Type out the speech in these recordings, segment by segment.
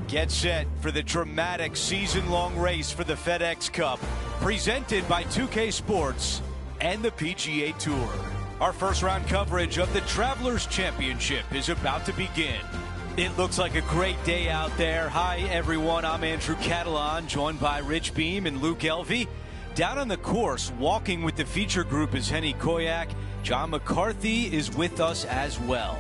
Get set for the dramatic season-long race for the FedEx Cup, presented by 2K Sports and the PGA Tour. Our first round coverage of the Travlers Championship is about to begin. It looks like a great day out there. Hi, everyone. I'm Andrew Catalan, joined by Rich Beam and Luke Elvey. Down on the course, walking with the feature group is Henny Koyak. John McCarthy is with us as well.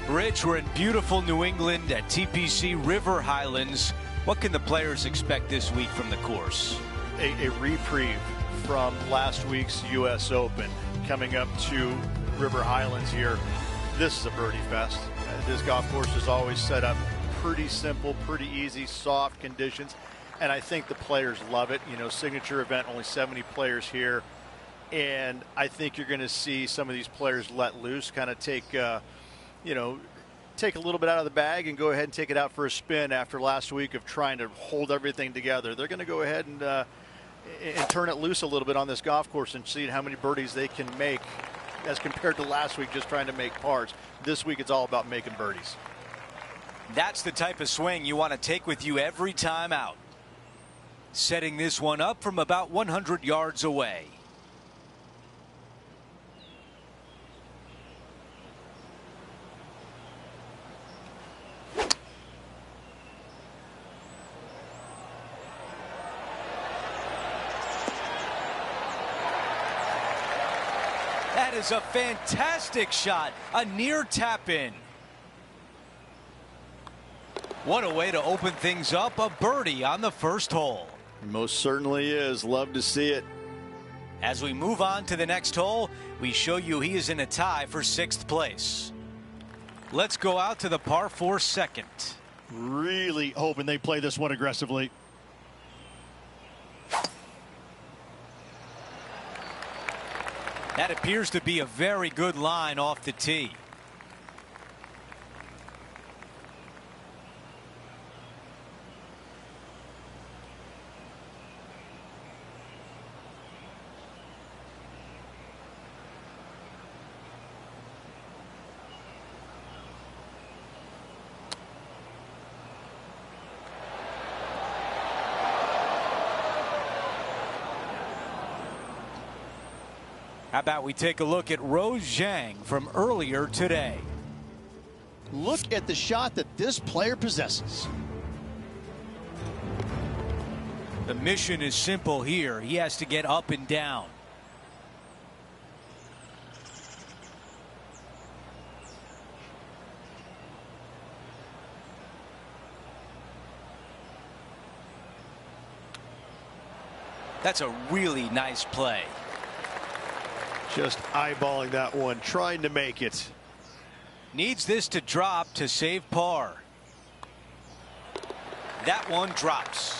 Rich, we're in beautiful New England at TPC River Highlands. What can the players expect this week from the course? A reprieve from last week's U.S. Open. Coming up to River Highlands here, this is a birdie fest. This golf course is always set up pretty simple, pretty easy, soft conditions, and I think the players love it. You know, signature event, only 70 players here, and I think you're going to see some of these players let loose, kind of take a little bit out of the bag and go ahead and take it out for a spin after last week of trying to hold everything together. They're going to go ahead and turn it loose a little bit on this golf course and see how many birdies they can make as compared to last week just trying to make pars. This week it's all about making birdies. That's the type of swing you want to take with you every time out. Setting this one up from about 100 yards away. That is a fantastic shot, a near tap in. What a way to open things up, a birdie on the first hole. Most certainly is. Love to see it. As we move on to the next hole, we show you he is in a tie for 6th place. Let's go out to the par 4 second. Really hoping they play this one aggressively. That appears to be a very good line off the tee. How about we take a look at Rose Zhang from earlier today? Look at the shot that this player possesses. The mission is simple here. He has to get up and down. That's a really nice play. Just eyeballing that one, trying to make it. Needs this to drop to save par. That one drops.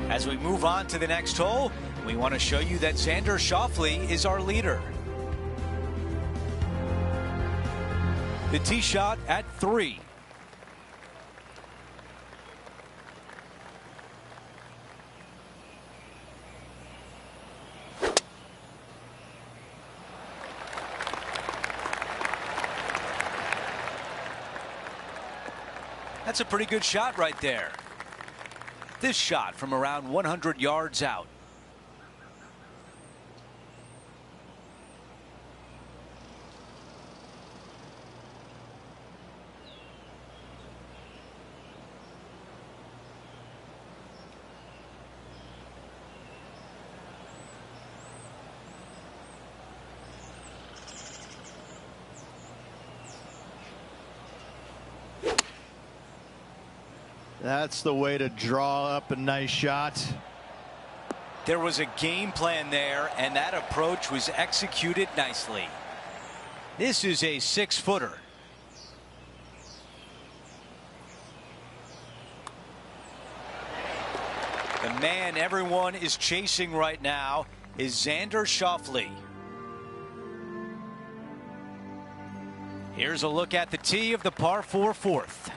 As we move on to the next hole, we want to show you that Xander Schauffele is our leader. The tee shot at 3. That's a pretty good shot right there. This shot from around 100 yards out. That's the way to draw up a nice shot. There was a game plan there, and that approach was executed nicely. This is a 6-footer. The man everyone is chasing right now is Xander Schauffele. Here's a look at the tee of the par 4 4th.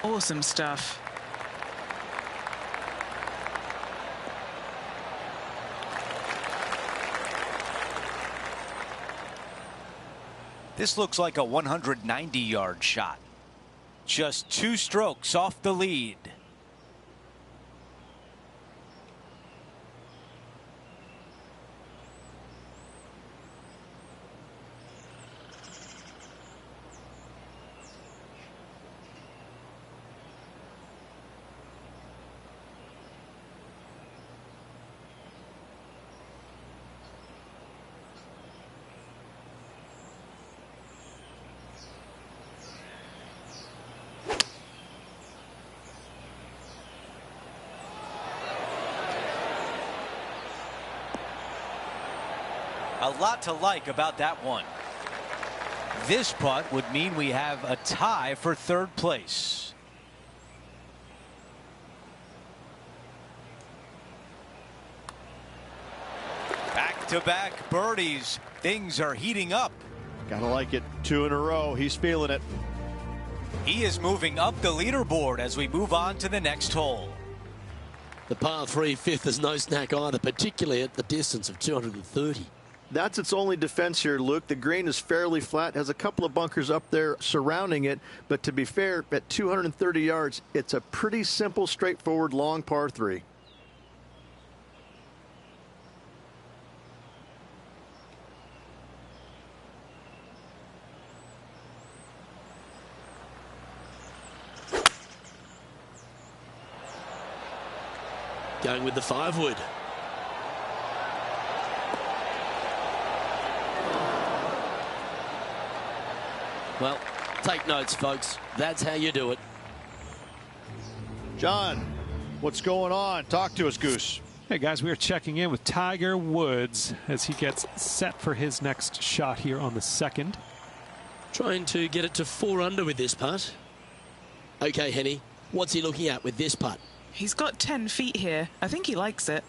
Awesome stuff. This looks like a 190-yard shot. Just 2 strokes off the lead. A lot to like about that one. This putt would mean we have a tie for 3rd place. Back-to-back birdies. Things are heating up. Gotta like it. 2 in a row. He's feeling it. He is moving up the leaderboard as we move on to the next hole. The par 3 fifth is no snack either, particularly at the distance of 230. That's its only defense here, Luke. The green is fairly flat, has a couple of bunkers up there surrounding it, but to be fair, at 230 yards, it's a pretty simple, straightforward, long par 3. Going with the 5-wood. Well, take notes, folks. That's how you do it. John, what's going on? Talk to us, Goose. Hey, guys, we are checking in with Tiger Woods as he gets set for his next shot here on the 2nd. Trying to get it to 4 under with this putt. Okay, Henny, what's he looking at with this putt? He's got 10 feet here. I think he likes it.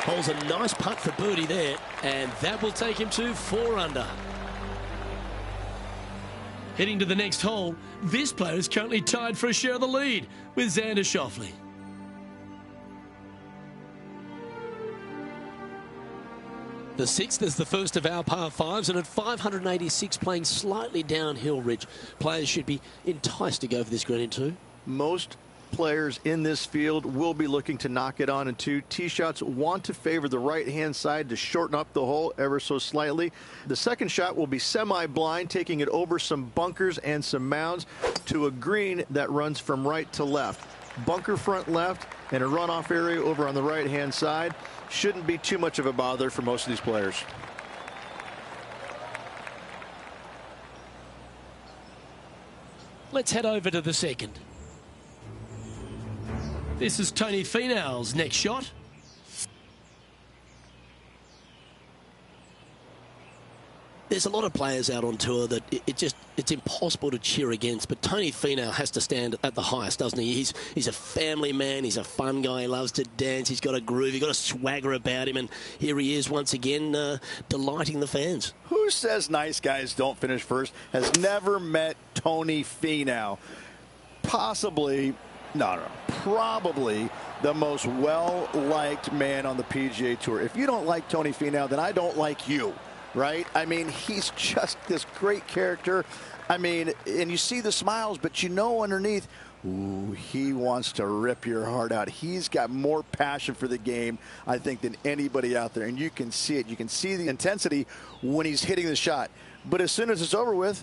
Holds a nice putt for birdie there, and that will take him to 4 under. Heading to the next hole, this player is currently tied for a share of the lead with Xander Schauffele. The 6th is the first of our par 5s, and at 586 playing slightly downhill, Rich, players should be enticed to go for this green in 2. Most players in this field will be looking to knock it on in 2. Tee shots want to favor the right-hand side to shorten up the hole ever so slightly. The second shot will be semi-blind, taking it over some bunkers and some mounds to a green that runs from right to left. Bunker front left and a runoff area over on the right-hand side. Shouldn't be too much of a bother for most of these players. Let's head over to the 2nd. This is Tony Finau's next shot. There's a lot of players out on tour that it's impossible to cheer against, but Tony Finau has to stand at the highest, doesn't he? He's a family man, he's a fun guy, he loves to dance, he's got a groove, he's got a swagger about him, and here he is once again delighting the fans. Who says nice guys don't finish first? Has never met Tony Finau. Probably the most well-liked man on the PGA Tour. If you don't like Tony Finau, then I don't like you. Right? I mean, he's just this great character. I mean, and you see the smiles, but you know underneath, ooh, he wants to rip your heart out. He's got more passion for the game, I think, than anybody out there. And you can see it. You can see the intensity when he's hitting the shot. But as soon as it's over with,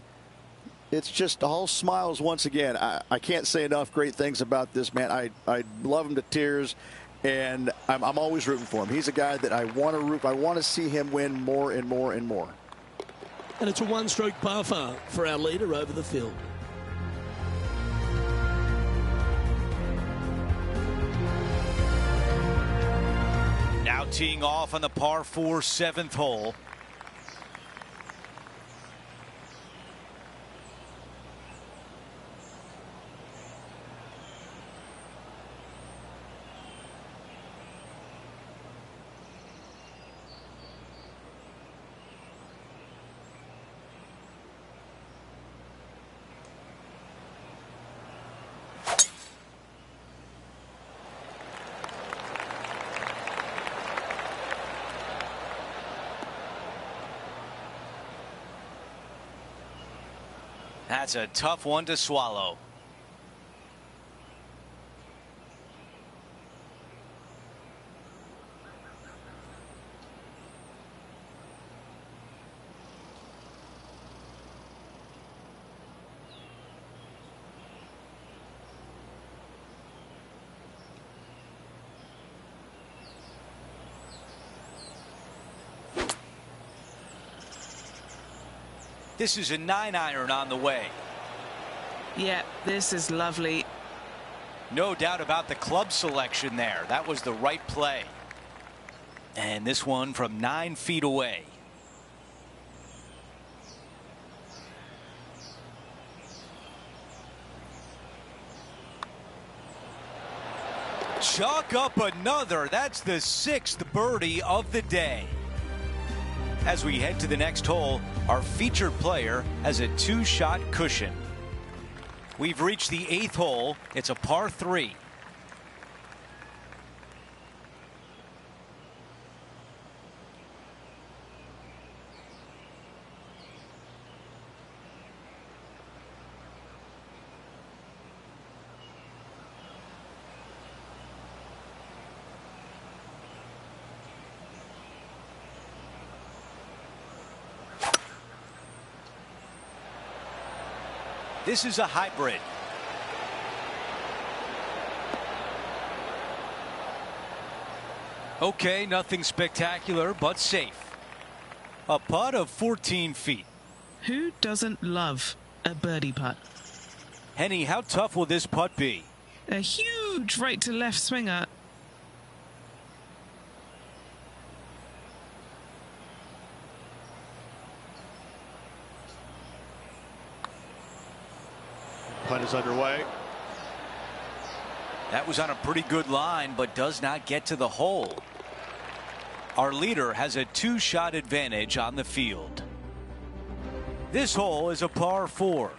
it's just all smiles once again. I can't say enough great things about this man. I love him to tears. And I'm always rooting for him. He's a guy that I want to root. I want to see him win more and more and more. And it's a 1-stroke par 5 for our leader over the field. Now teeing off on the par 4 7th hole. That's a tough one to swallow. This is a 9-iron on the way. Yeah, this is lovely. No doubt about the club selection there. That was the right play. And this one from 9 feet away. Chalk up another. That's the 6th birdie of the day. As we head to the next hole, our featured player has a 2-shot cushion. We've reached the 8th hole. It's a par 3. This is a hybrid. Okay, nothing spectacular, but safe. A putt of 14 feet. Who doesn't love a birdie putt? Henny, how tough will this putt be? A huge right to left swinger. Putt is underway. That was on a pretty good line, but does not get to the hole. Our leader has a 2-shot advantage on the field. This hole is a par 4.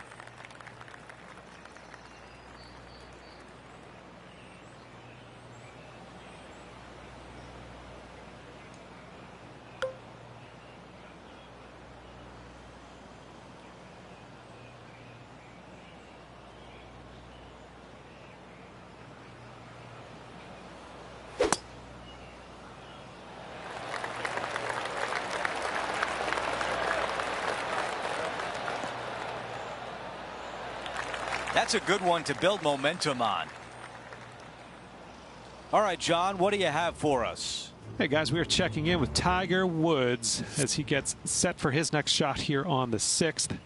That's a good one to build momentum on. All right, John, what do you have for us? Hey, guys, we are checking in with Tiger Woods as he gets set for his next shot here on the 6th.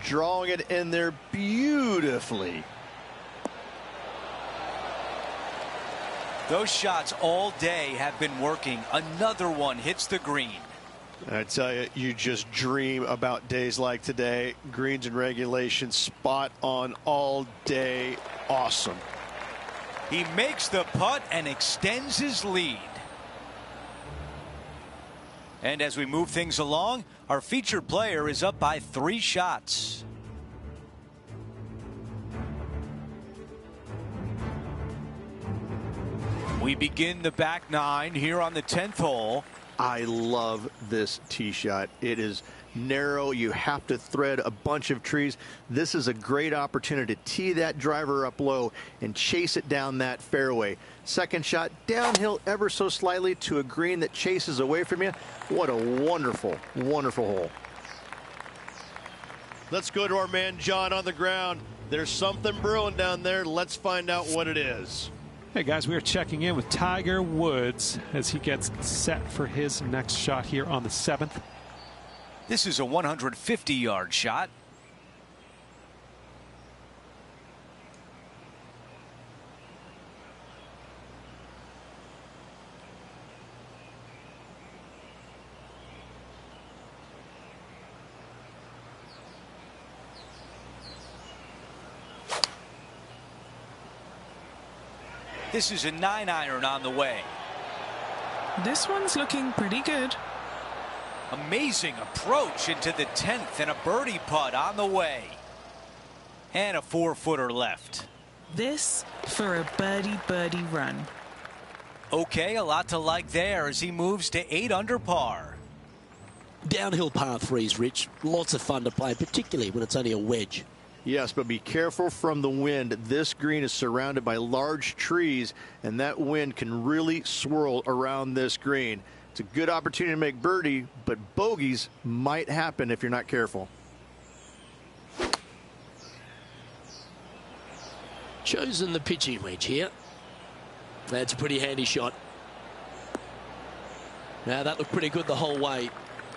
Drawing it in there beautifully. Those shots all day have been working. Another one hits the green. I tell you, you just dream about days like today. Greens and regulation, spot on all day. Awesome. He makes the putt and extends his lead. And as we move things along, our featured player is up by 3 shots. We begin the back 9 here on the 10th hole. I love this tee shot. It is narrow. You have to thread a bunch of trees. This is a great opportunity to tee that driver up low and chase it down that fairway. Second shot downhill ever so slightly to a green that chases away from you. What a wonderful, wonderful hole. Let's go to our man John on the ground. There's something brewing down there. Let's find out what it is. Hey, guys, we are checking in with Tiger Woods as he gets set for his next shot here on the 7th. This is a 150-yard shot. This is a 9-iron on the way. This one's looking pretty good. Amazing approach into the 10th and a birdie putt on the way. And a 4-footer left. This for a birdie run. Okay, a lot to like there as he moves to 8 under par. Downhill par threes, Rich. Lots of fun to play, particularly when it's only a wedge. Yes, but be careful from the wind. This green is surrounded by large trees, and that wind can really swirl around this green. It's a good opportunity to make birdie, but bogeys might happen if you're not careful. Chosen the pitching wedge here. That's a pretty handy shot. Now that looked pretty good the whole way.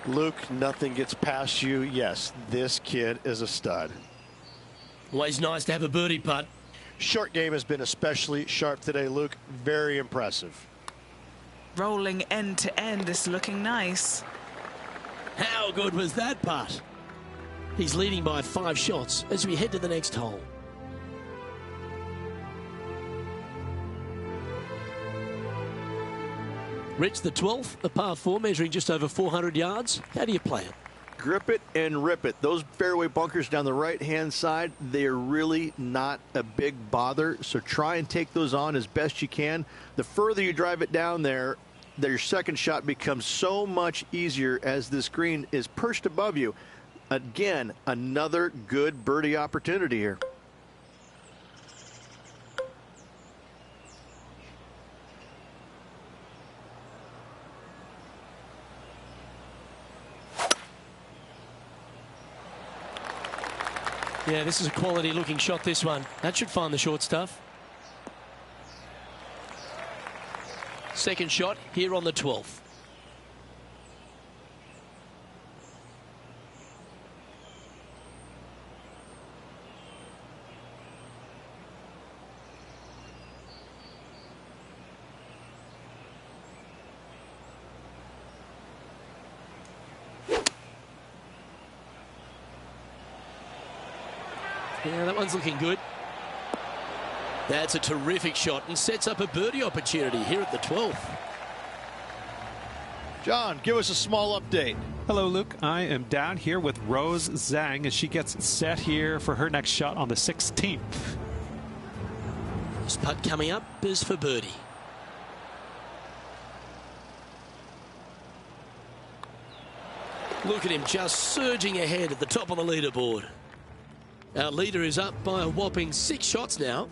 Luke, nothing gets past you. Yes, this kid is a stud. Always nice to have a birdie putt. Short game has been especially sharp today, Luke. Very impressive. Rolling end to end, this looking nice. How good was that putt? He's leading by 5 shots as we head to the next hole. Rich, the 12th, a par 4 measuring just over 400 yards. How do you play it? Grip it and rip it. Those fairway bunkers down the right-hand side, they are really not a big bother, so try and take those on as best you can. The further you drive it down there, your second shot becomes so much easier as this green is perched above you. Again, another good birdie opportunity here. Yeah, this is a quality looking shot, this one. That should find the short stuff. Second shot here on the 12th. Yeah, that one's looking good. That's a terrific shot and sets up a birdie opportunity here at the 12th. John, give us a small update. Hello, Luke. I am down here with Rose Zhang as she gets set here for her next shot on the 16th. This putt coming up is for birdie. Look at him just surging ahead at the top of the leaderboard. Our leader is up by a whopping 6 shots now.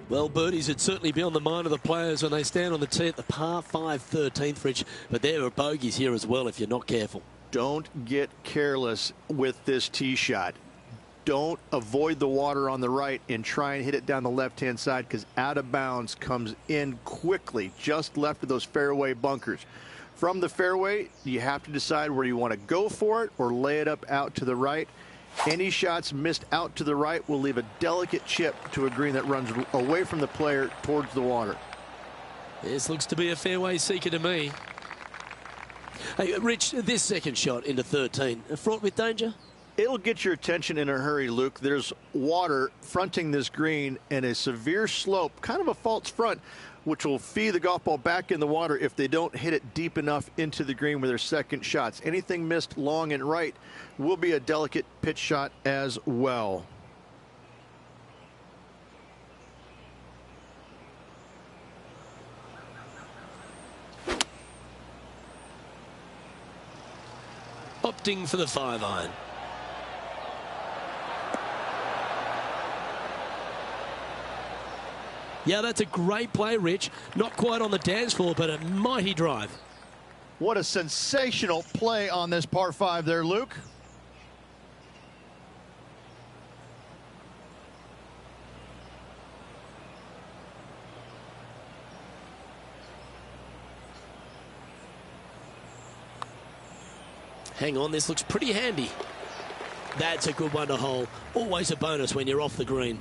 Well, birdies would certainly be on the mind of the players when they stand on the tee at the par 5 13th, Rich. But there are bogeys here as well if you're not careful. Don't get careless with this tee shot. Don't avoid the water on the right and try and hit it down the left-hand side, because out of bounds comes in quickly, just left of those fairway bunkers. From the fairway, you have to decide where you want to go for it or lay it up out to the right. Any shots missed out to the right will leave a delicate chip to a green that runs away from the player towards the water. This looks to be a fairway seeker to me. Hey, Rich, this second shot into 13, fraught with danger? It'll get your attention in a hurry, Luke. There's water fronting this green and a severe slope, kind of a false front, which will feed the golf ball back in the water if they don't hit it deep enough into the green with their second shots. Anything missed long and right will be a delicate pitch shot as well. Opting for the 5-iron. Yeah, that's a great play, Rich. Not quite on the dance floor, but a mighty drive. What a sensational play on this par 5 there, Luke. Hang on, this looks pretty handy. That's a good one to hole. Always a bonus when you're off the green.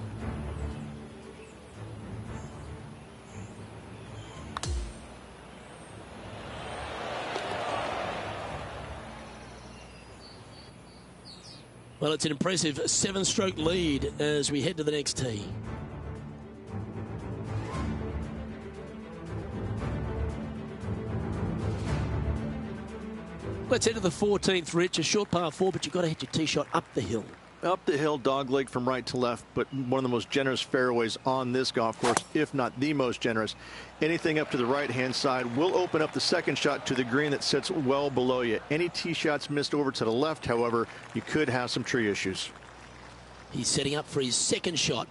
Well, it's an impressive 7-stroke lead as we head to the next tee. Let's head to the 14th, Rich. A short par 4, but you've got to hit your tee shot up the hill. Up the hill, dogleg from right to left, but one of the most generous fairways on this golf course, if not the most generous. Anything up to the right-hand side will open up the second shot to the green that sits well below you. Any tee shots missed over to the left, however, you could have some tree issues. He's setting up for his second shot.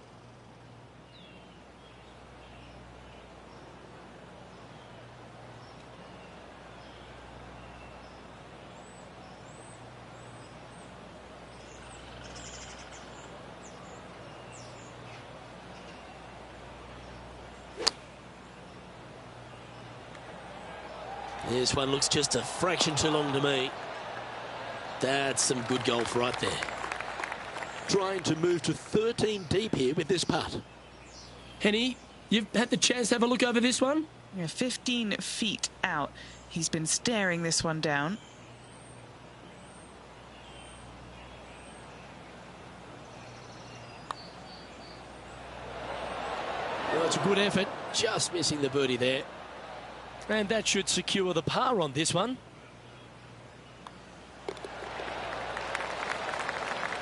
This one looks just a fraction too long to me. That's some good golf right there. Trying to move to 13 deep here with this putt. Henny, you've had the chance to have a look over this one? Yeah, 15 feet out. He's been staring this one down. Well, it's a good effort. Just missing the birdie there. And that should secure the par on this one.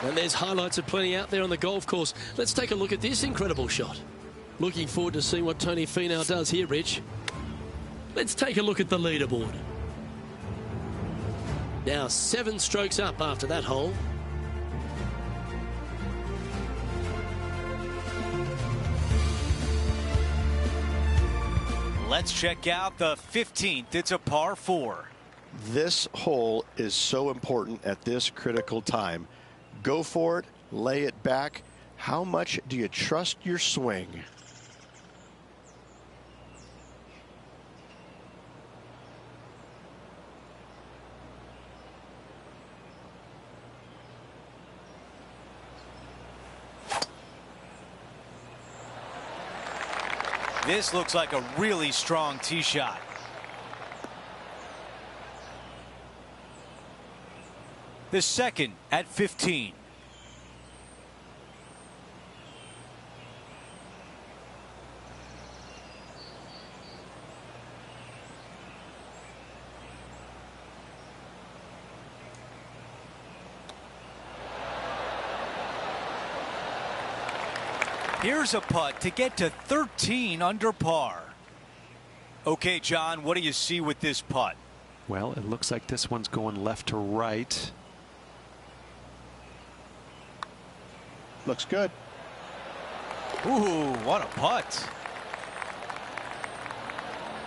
And there's highlights aplenty out there on the golf course. Let's take a look at this incredible shot. Looking forward to seeing what Tony Finau does here, Rich. Let's take a look at the leaderboard. Now 7 strokes up after that hole. Let's check out the 15th. It's a par 4. This hole is so important at this critical time. Go for it, lay it back. How much do you trust your swing? This looks like a really strong tee shot. The second at 15. Here's a putt to get to 13 under par. Okay, John, what do you see with this putt? Well, it looks like this one's going left to right. Looks good. Ooh, what a putt.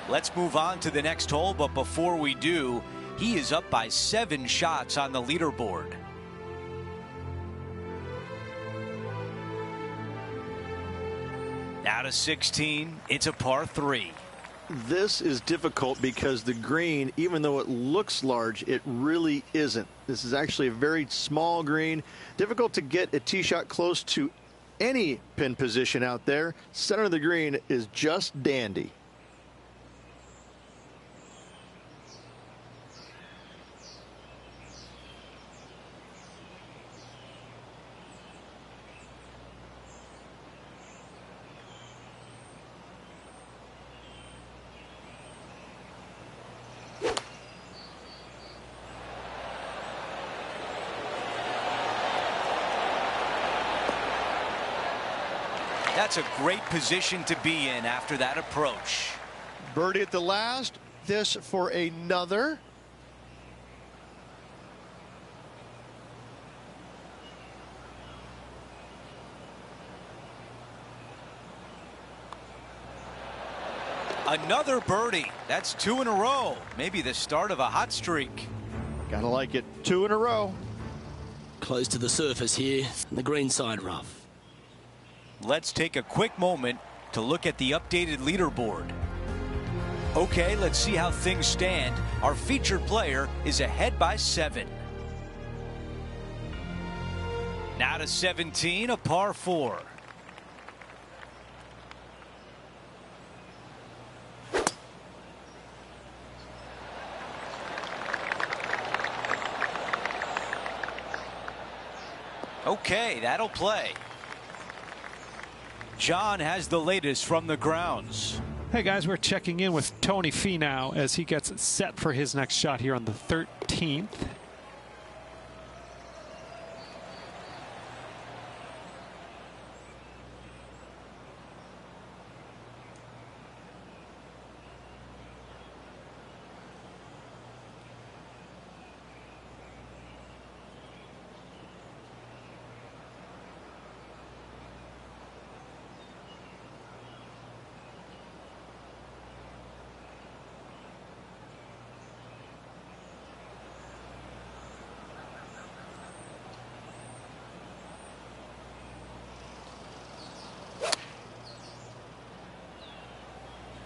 Let's move on to the next hole, but before we do, he is up by 7 shots on the leaderboard. Now to 16, it's a par 3. This is difficult because the green, even though it looks large, it really isn't. This is actually a very small green. Difficult to get a tee shot close to any pin position out there. Center of the green is just dandy. That's a great position to be in after that approach. Birdie at the last. This for another. Another birdie. That's 2 in a row. Maybe the start of a hot streak. Gotta like it. 2 in a row. Close to the surface here, the green side rough. Let's take a quick moment to look at the updated leaderboard. Okay, let's see how things stand. Our featured player is ahead by 7. Now to 17, a par 4. Okay, that'll play. John has the latest from the grounds. Hey guys, we're checking in with Tony Finau as he gets set for his next shot here on the 13th.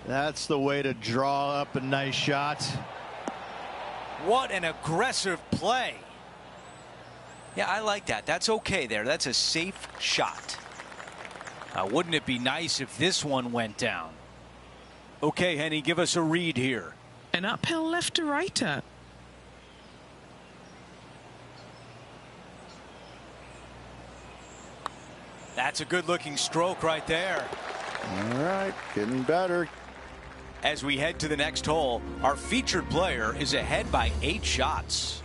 That's the way to draw up a nice shot. What an aggressive play. Yeah, I like that. That's okay there. That's a safe shot. Wouldn't it be nice if this one went down? Okay, Henny, give us a read here. An uphill left to righter. That's a good-looking stroke right there. All right, getting better. As we head to the next hole, our featured player is ahead by 8 shots.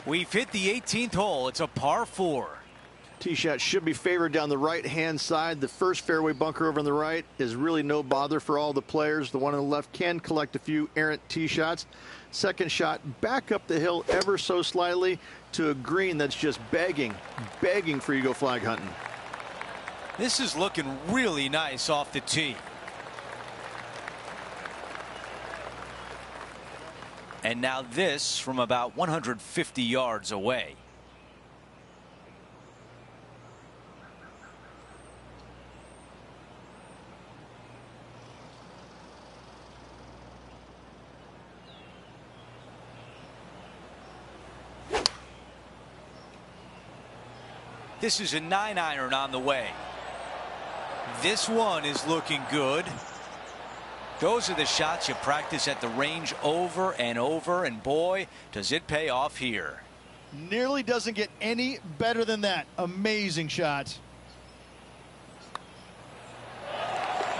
We've hit the 18th hole. It's a par 4. Tee shot should be favored down the right-hand side. The first fairway bunker over on the right is really no bother for all the players. The one on the left can collect a few errant tee shots. Second shot back up the hill ever so slightly to a green that's just begging for you to go flag hunting. This is looking really nice off the tee. And now this from about 150 yards away. This is a 9-iron on the way. This one is looking good. Those are the shots you practice at the range over and over, and boy, does it pay off here. Nearly doesn't get any better than that. Amazing shot.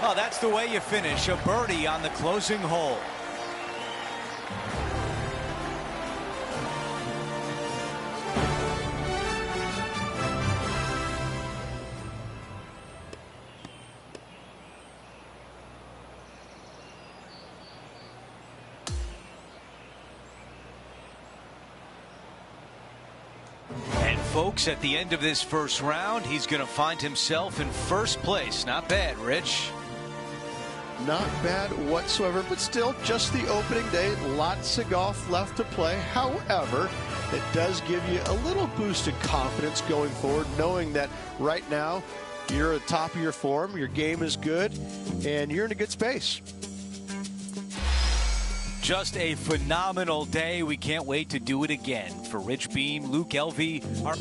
Oh, that's the way you finish. A birdie on the closing hole. Folks, at the end of this first round, he's going to find himself in first place. Not bad, Rich. Not bad whatsoever, but still just the opening day. Lots of golf left to play. However, it does give you a little boost of confidence going forward, knowing that right now you're at the top of your form, your game is good, and you're in a good space. Just a phenomenal day. We can't wait to do it again. For Rich Beam, Luke Elvey, our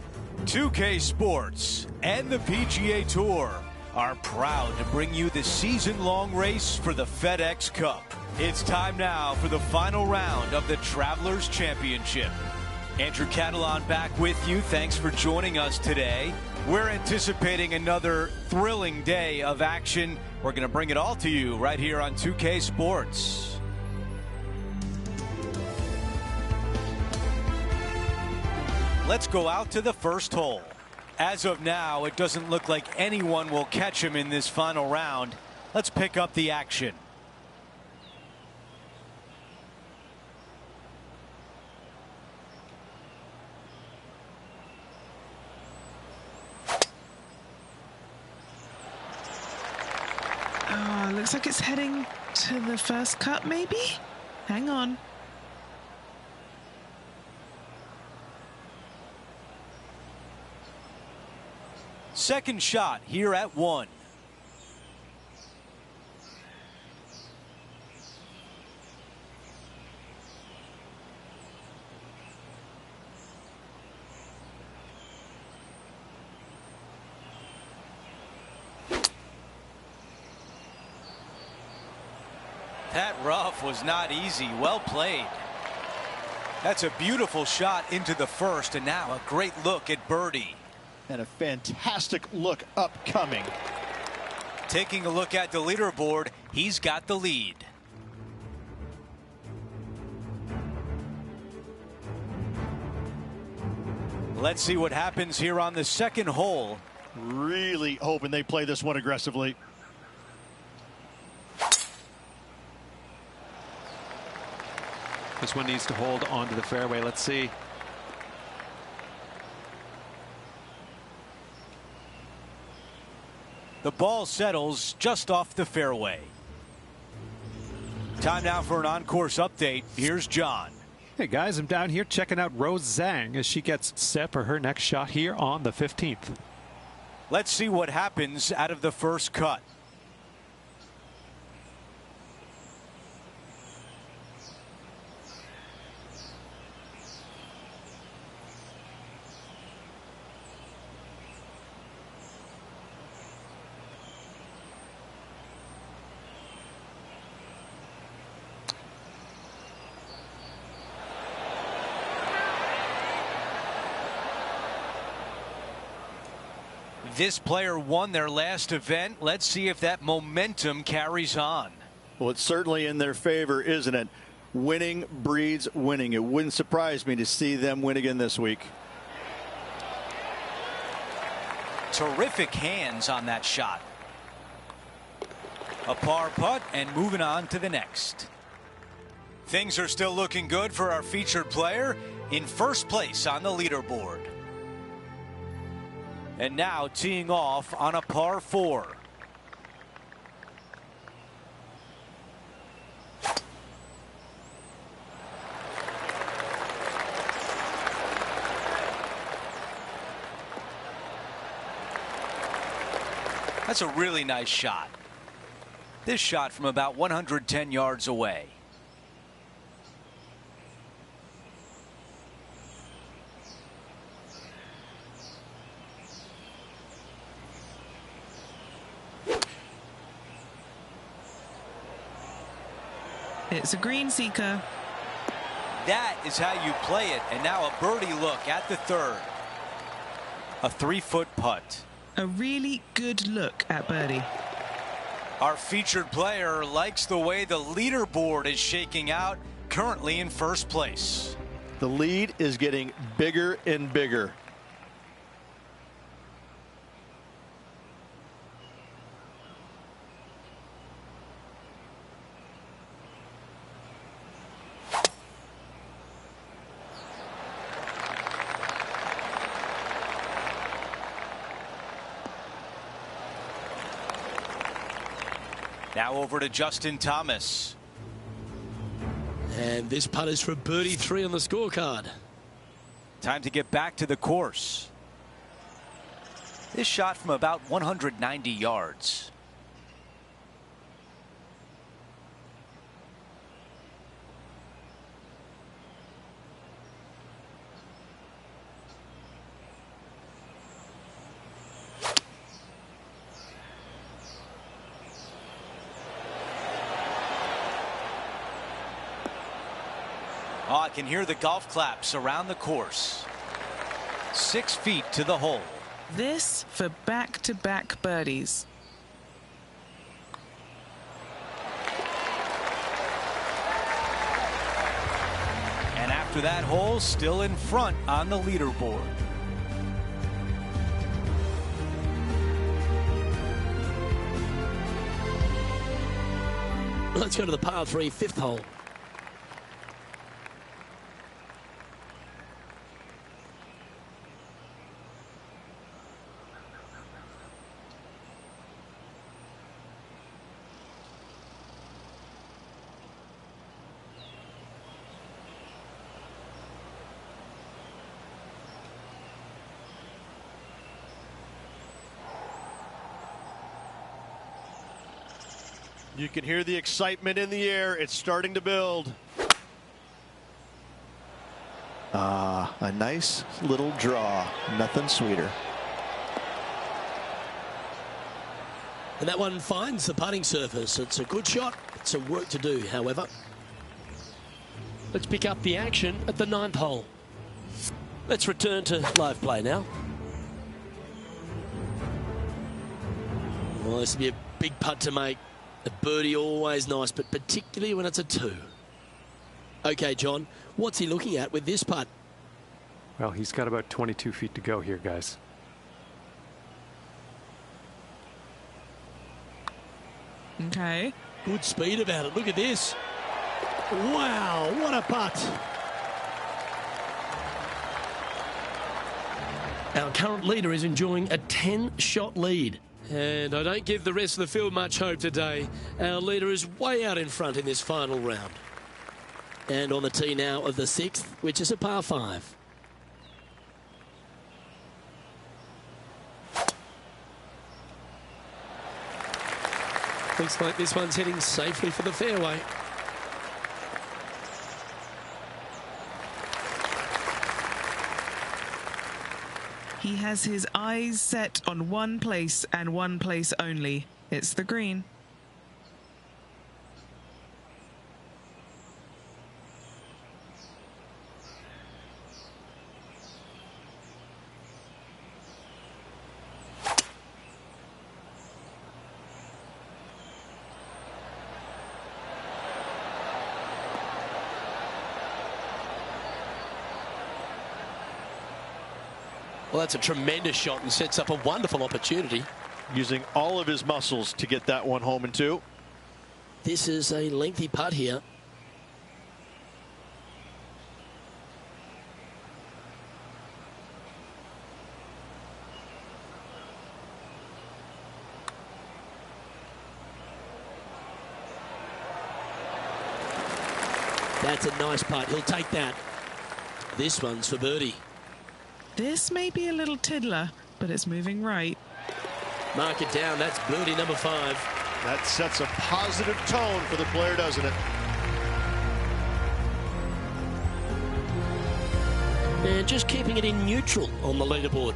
TPC Sports and the PGA Tour are proud to bring you the season-long race for the FedEx Cup. It's time now for the final round of the Travlers Championship. Andrew Catalan back with you. Thanks for joining us today. We're anticipating another thrilling day of action. We're going to bring it all to you right here on 2K Sports. Let's go out to the first hole. As of now, it doesn't look like anyone will catch him in this final round. Let's pick up the action. Oh, looks like it's heading to the first cut, maybe? Hang on. Second shot here at 1. That rough was not easy. Well played. That's a beautiful shot into the first, and now a great look at birdie. And a fantastic look upcoming. Taking a look at the leaderboard, he's got the lead. Let's see what happens here on the second hole. Really hoping they play this one aggressively. This one needs to hold onto the fairway. Let's see. The ball settles just off the fairway. Time now for an on-course update. Here's John. Hey guys, I'm down here checking out Rose Zhang as she gets set for her next shot here on the 15th. Let's see what happens out of the first cut. This player won their last event. Let's see if that momentum carries on. Well, it's certainly in their favor, isn't it? Winning breeds winning. It wouldn't surprise me to see them win again this week. Terrific hands on that shot. A par putt and moving on to the next. Things are still looking good for our featured player in first place on the leaderboard. And now teeing off on a par 4. That's a really nice shot. This shot from about 110 yards away. It's a green seeker. That is how you play it. And now a birdie look at the third. A 3-foot putt. A really good look at birdie. Our featured player likes the way the leaderboard is shaking out, currently in first place. The lead is getting bigger and bigger. Now over to Justin Thomas. And this putt is for birdie 3 on the scorecard. Time to get back to the course. This shot from about 190 yards. Oh, I can hear the golf claps around the course. 6 feet to the hole. This for back-to-back birdies. And after that hole, still in front on the leaderboard. Let's go to the par 3 5th hole. You can hear the excitement in the air. It's starting to build. A nice little draw. Nothing sweeter. And that one finds the putting surface. It's a good shot. It's some work to do, however. Let's pick up the action at the 9th hole. Let's return to live play now. Well, this will be a big putt to make. A birdie always nice, but particularly when it's a 2. Okay, John, what's he looking at with this putt? Well, he's got about 22 feet to go here, guys. Okay. Good speed about it. Look at this. Wow, what a putt. Our current leader is enjoying a 10-shot lead. And I don't give the rest of the field much hope today. Our leader is way out in front in this final round. And on the tee now of the 6th, which is a par 5. Looks like this one's heading safely for the fairway. He has his eyes set on one place and one place only. It's the green. Well, that's a tremendous shot and sets up a wonderful opportunity. Using all of his muscles to get that one home in 2. This is a lengthy putt here. That's a nice putt. He'll take that. This one's for birdie. This may be a little tiddler, but it's moving right. Mark it down. That's birdie number 5. That sets a positive tone for the player, doesn't it? And just keeping it in neutral on the leaderboard.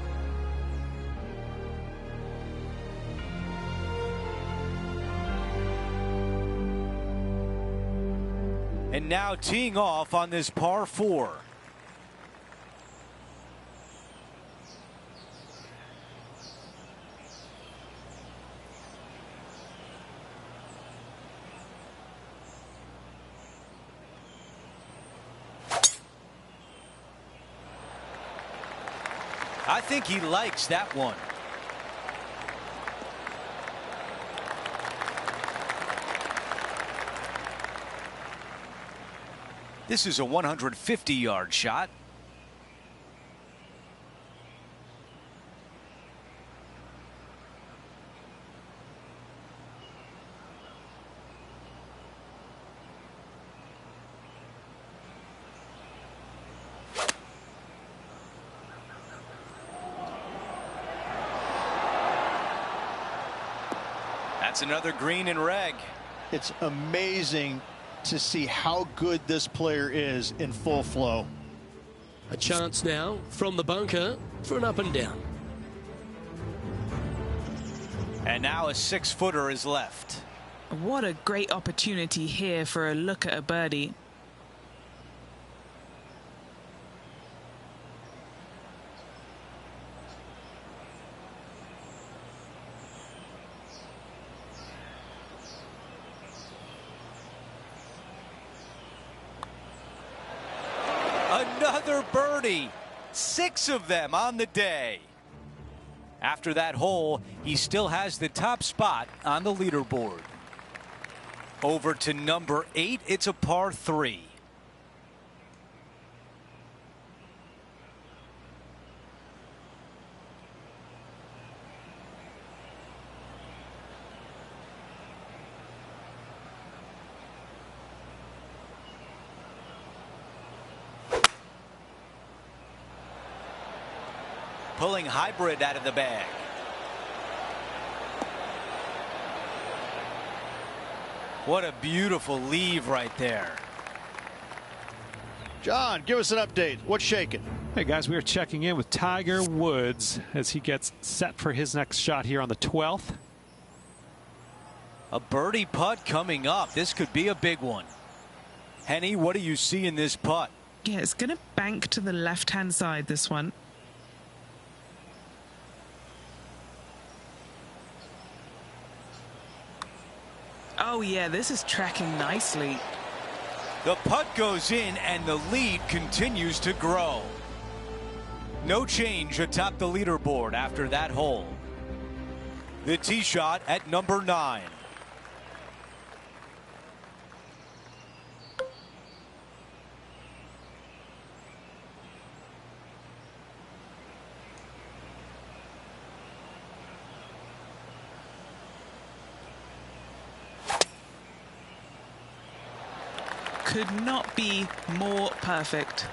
And now teeing off on this par 4. I think he likes that one. This is a 150-yard shot. That's another green and reg. It's amazing to see how good this player is in full flow. A chance now from the bunker for an up and down. And now a 6-footer is left. What a great opportunity here for a look at a birdie. Another birdie. 6 of them on the day. After that hole, he still has the top spot on the leaderboard. Over to number 8, it's a par 3. Pulling hybrid out of the bag. What a beautiful leave right there. John, give us an update. What's shaking? Hey guys, we are checking in with Tiger Woods as he gets set for his next shot here on the 12th. A birdie putt coming up. This could be a big one. Henny, what do you see in this putt? Yeah, it's going to bank to the left-hand side, this one. Oh, yeah, this is tracking nicely. The putt goes in and the lead continues to grow. No change atop the leaderboard after that hole. The tee shot at number 9. Could not be more perfect.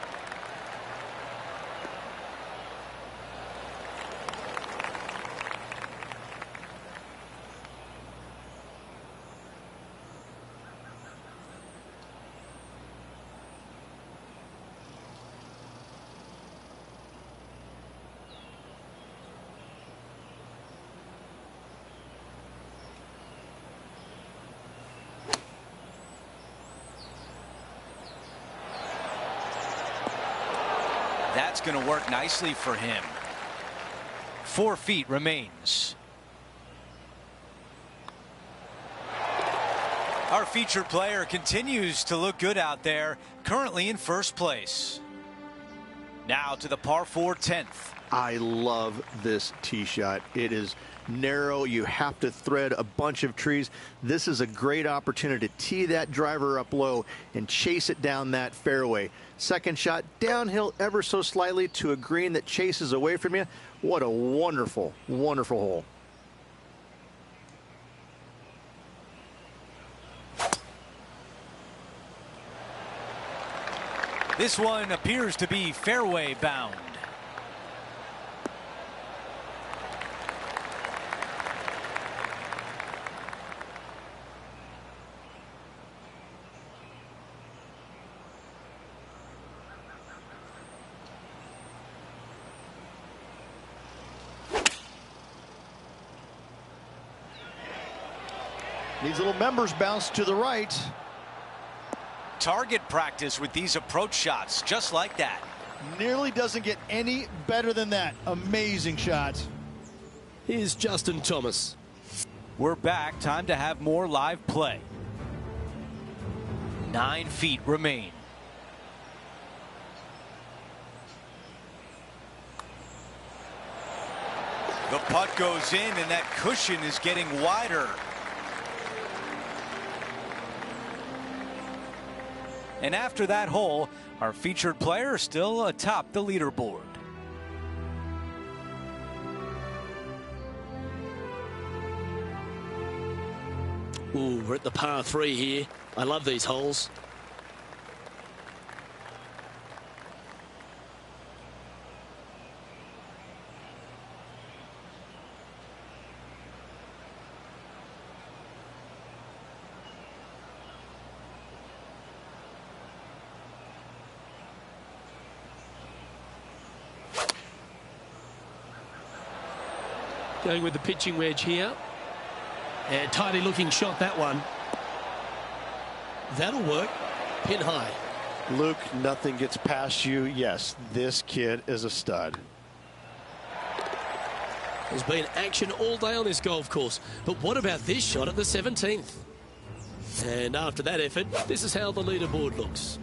That's going to work nicely for him. 4 feet remains. Our featured player continues to look good out there, currently in first place. Now to the par 4 10th. I love this tee shot. It is narrow. You have to thread a bunch of trees. This is a great opportunity to tee that driver up low and chase it down that fairway. Second shot downhill ever so slightly to a green that chases away from you. What a wonderful, wonderful hole. This one appears to be fairway bound. These little members bounce to the right. Target practice with these approach shots, just like that. Nearly doesn't get any better than that. Amazing shot. Here's Justin Thomas. We're back. Time to have more live play. 9 feet remain. The putt goes in and that cushion is getting wider. And after that hole, our featured player is still atop the leaderboard. Ooh, we're at the par 3 here. I love these holes. Going with the pitching wedge here. And tidy looking shot, that one. That'll work. Pin high. Luke, nothing gets past you. Yes, this kid is a stud. There's been action all day on this golf course. But what about this shot at the 17th? And after that effort, this is how the leaderboard looks.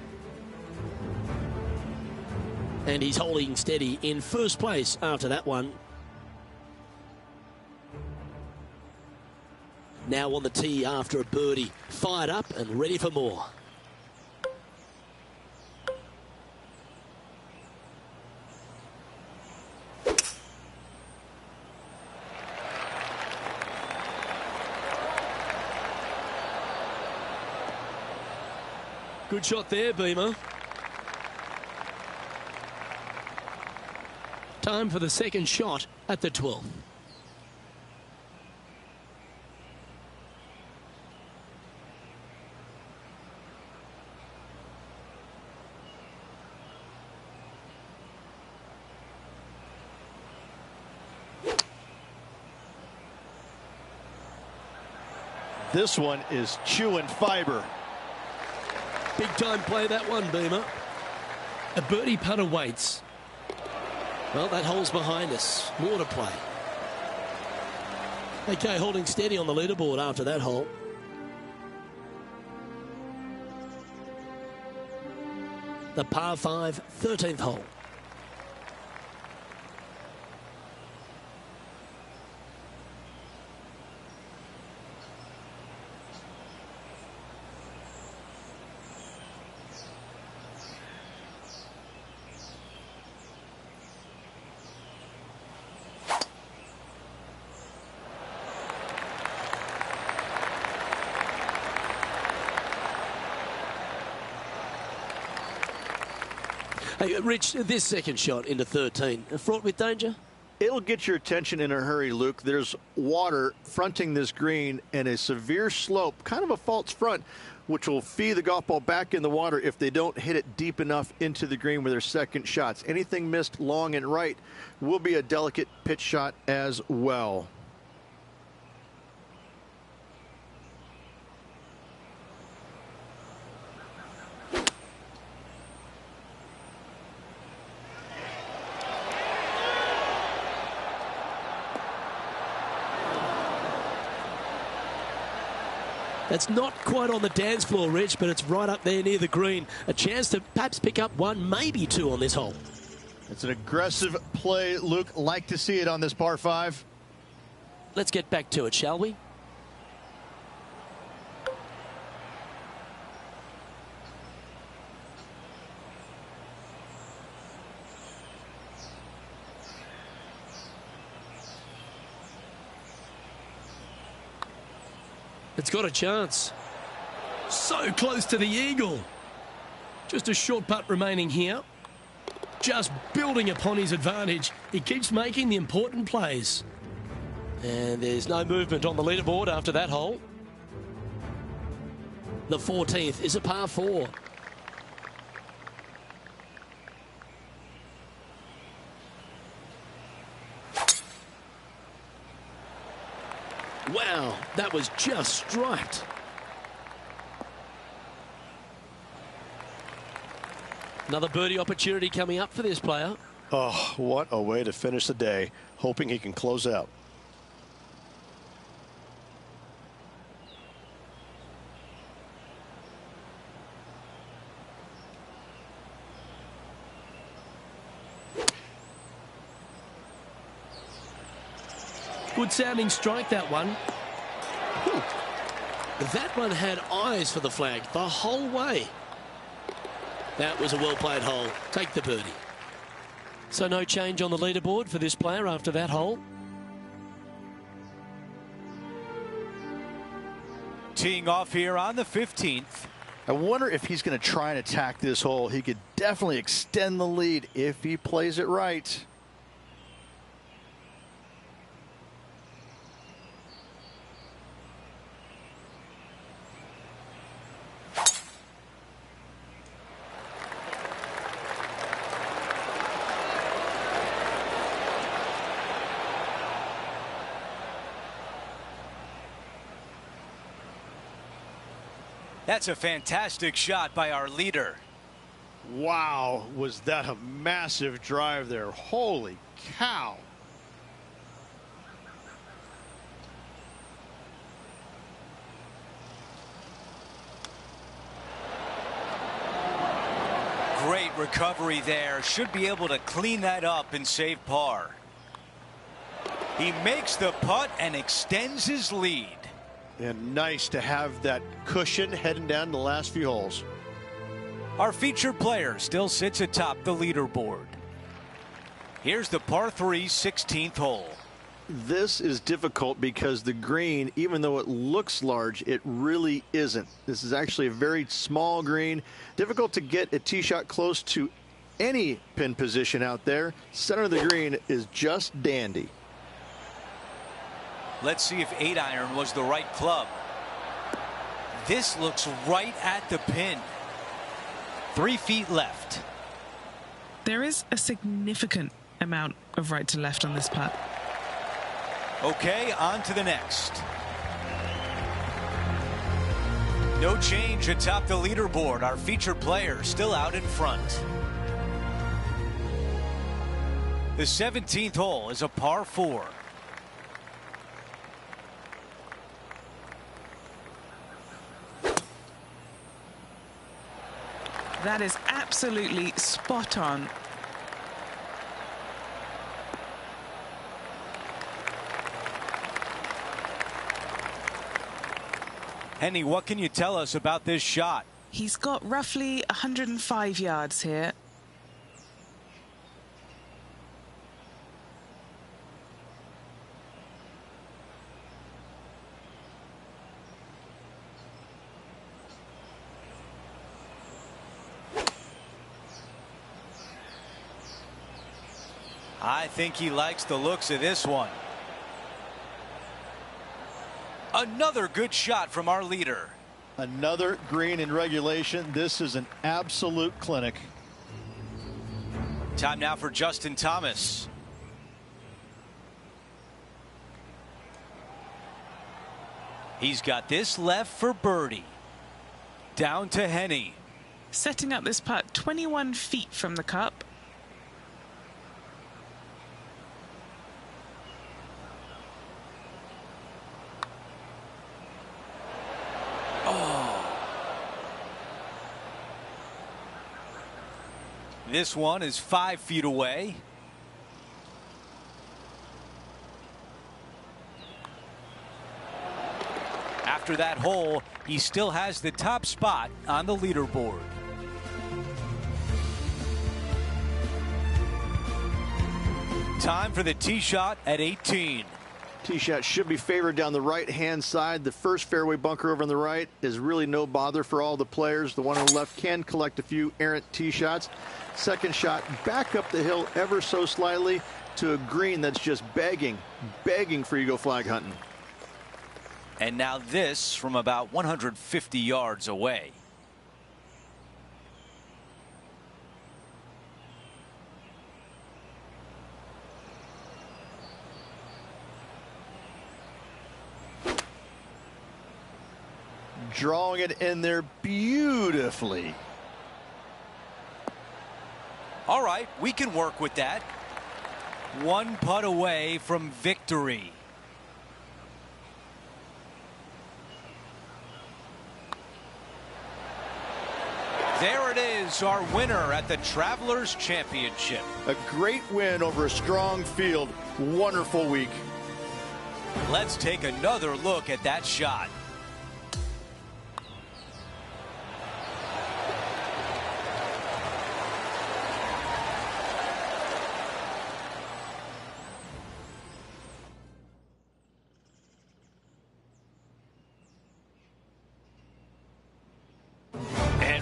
And he's holding steady in first place after that one. Now on the tee after a birdie. Fired up and ready for more. Good shot there, Beamer. Time for the second shot at the 12th. This one is chewing fiber. Big time play, that one, Beamer. A birdie putt awaits. Well, that hole's behind us. More to play. Okay, holding steady on the leaderboard after that hole. The par 5, 13th hole. Hey, Rich, this second shot into 13, fraught with danger? It'll get your attention in a hurry, Luke. There's water fronting this green and a severe slope, kind of a false front, which will feed the golf ball back in the water if they don't hit it deep enough into the green with their second shots. Anything missed long and right will be a delicate pitch shot as well. That's not quite on the dance floor, Rich, but it's right up there near the green. A chance to perhaps pick up one, maybe two on this hole. It's an aggressive play, Luke. Like to see it on this par 5. Let's get back to it, shall we? It's got a chance. So close to the eagle. Just a short putt remaining here. Just building upon his advantage. He keeps making the important plays. And there's no movement on the leaderboard after that hole. The 14th is a par 4. Wow, that was just striped. Another birdie opportunity coming up for this player. Oh, what a way to finish the day, hoping he can close out. Good sounding strike, that one. Whew. That one had eyes for the flag the whole way. That was a well-played hole. Take the birdie. So no change on the leaderboard for this player after that hole. Teeing off here on the 15th. I wonder if he's going to try and attack this hole. He could definitely extend the lead if he plays it right. That's a fantastic shot by our leader. Wow, was that a massive drive there. Holy cow. Great recovery there. Should be able to clean that up and save par. He makes the putt and extends his lead. And nice to have that cushion heading down the last few holes. Our featured player still sits atop the leaderboard. Here's the par 3 16th hole. This is difficult because the green, even though it looks large, it really isn't. This is actually a very small green. Difficult to get a tee shot close to any pin position out there. Center of the green is just dandy. Let's see if 8-iron was the right club. This looks right at the pin. 3 feet left. There is a significant amount of right to left on this putt. Okay, on to the next. No change atop the leaderboard. Our featured player still out in front. The 17th hole is a par 4. That is absolutely spot on. Henny, what can you tell us about this shot? He's got roughly 105 yards here. I think he likes the looks of this one. Another good shot from our leader. Another green in regulation. This is an absolute clinic. Time now for Justin Thomas. He's got this left for birdie. Down to Henny. Setting up this putt 21 feet from the cup. This one is 5 feet away. After that hole, he still has the top spot on the leaderboard. Time for the tee shot at 18. Tee shot should be favored down the right-hand side. The first fairway bunker over on the right is really no bother for all the players. The one on the left can collect a few errant tee shots. Second shot back up the hill ever so slightly to a green that's just begging for you to go flag hunting. And now this from about 150 yards away. Drawing it in there beautifully. All right, we can work with that. One putt away from victory. There it is, our winner at the Travlers Championship. A great win over a strong field. Wonderful week. Let's take another look at that shot.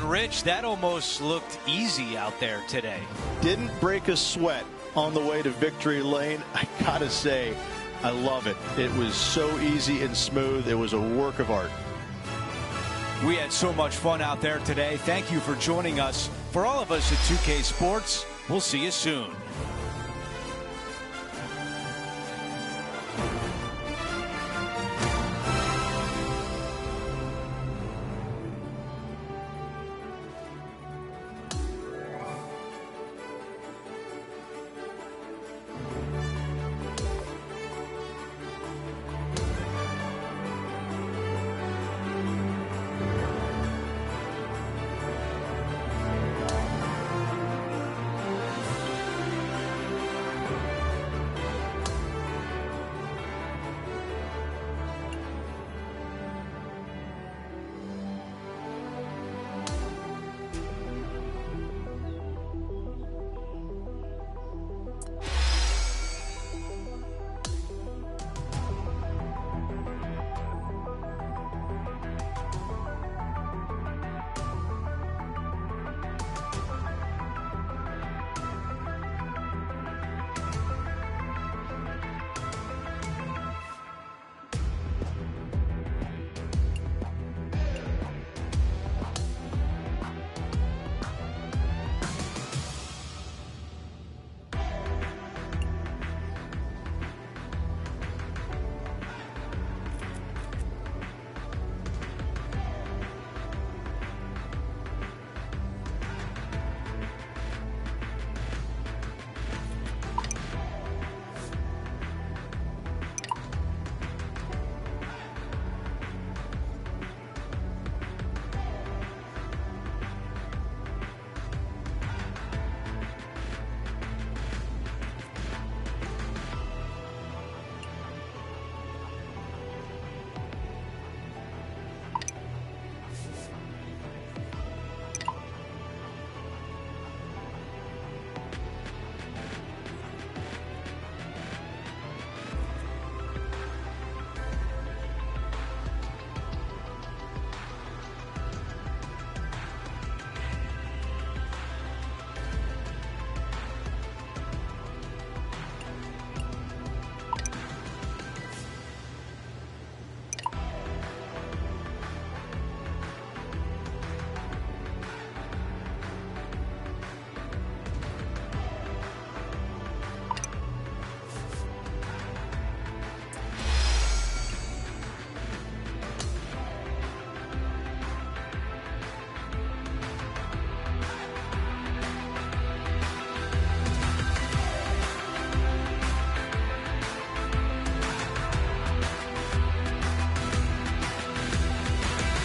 Rich, that almost looked easy out there today. Didn't break a sweat on the way to victory lane. I gotta say, I love it. It was so easy and smooth. It was a work of art. We had so much fun out there today. Thank you for joining us. For all of us at 2K Sports, we'll see you soon.